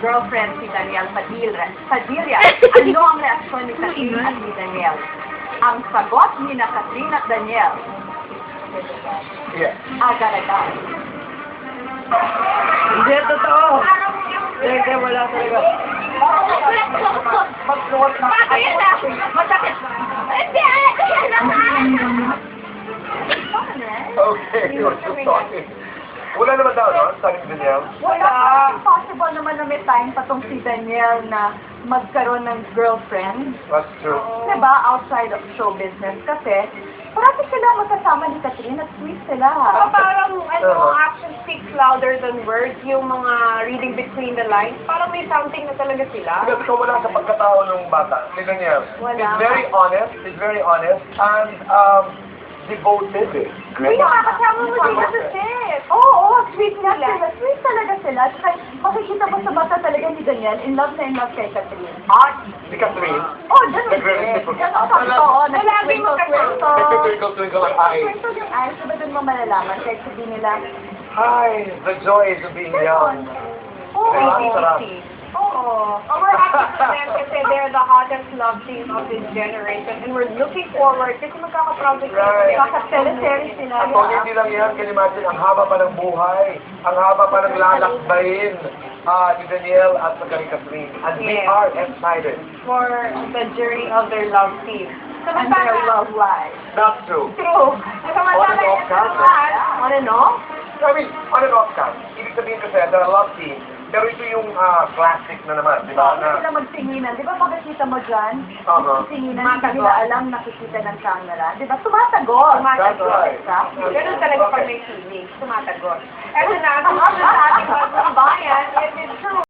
girlfriend si Daniel Padilla. Ano ang reaksyon ni Catherine at ni Daniel? Ang sagot ni na Catherine at Daniel, Yeah. agad-agad. Hindi, totoo. Hindi, wala talaga. Magsuot na. Ayun na! Masakit! Hindi! Ayan naman! Okay, you're just talking. Wala naman daw, no? Sabi ni Daniel. Wala. Possible naman na may time pa tong si Daniel na magkaroon ng girlfriend. That's true. Diba? Outside of show business. Kasi, parati sila magkasama ni Catherine at sweet sila. Parang, action speaks louder than words, yung mga reading between the lines. Parang may something na talaga sila. Because ikaw wala sa pagkatao ng bata, ni Daniel. Wala. He's very honest, and devoted eh. Uy, nakakasama mo sila sa set. Oo, sweet nga sila. Sweet talaga sila. Tsaka makikita mo sa mata talaga ni Daniel, in love kay Catherine. Si Catherine, Oh, ganun nagre-reciprocate. Ganun sakto, oo. Lagi magkasama. nagtitwinkle-twinkle ang eyes. Nagkwento yung eyes, diba doon mo malalaman kahit sabihin nila, Hi, the joys of being young. oo. Diba? Sarap. Oo. We're happy for them kasi they're the hottest love team of this generation. And we're looking forward kasi magkaka-project Right. Kaka-teleseries sila. At hindi lang yan, can you imagine, ang haba pa ng buhay, ang haba pa ng lalakbayin ni Daniel at ni Catherine. And we Yes. are excited. for the journey of their love team. And their love life. Not true. True. On and off campus. On and off? I mean, on and off campus. Ibig sabihin kasi, they're a love team. Pero ito yung classic na naman, di ba? Hindi sila magsinginan. Di ba makikita mo dyan? Singinan, hindi Sumasagot. nila alam nakikita ng camera. Di ba? Sumasagot. That's right. Exactly. Ganun talaga pag may feeling. Sumasagot. Eto na, ang sabi ng ating mga bayan, it is true.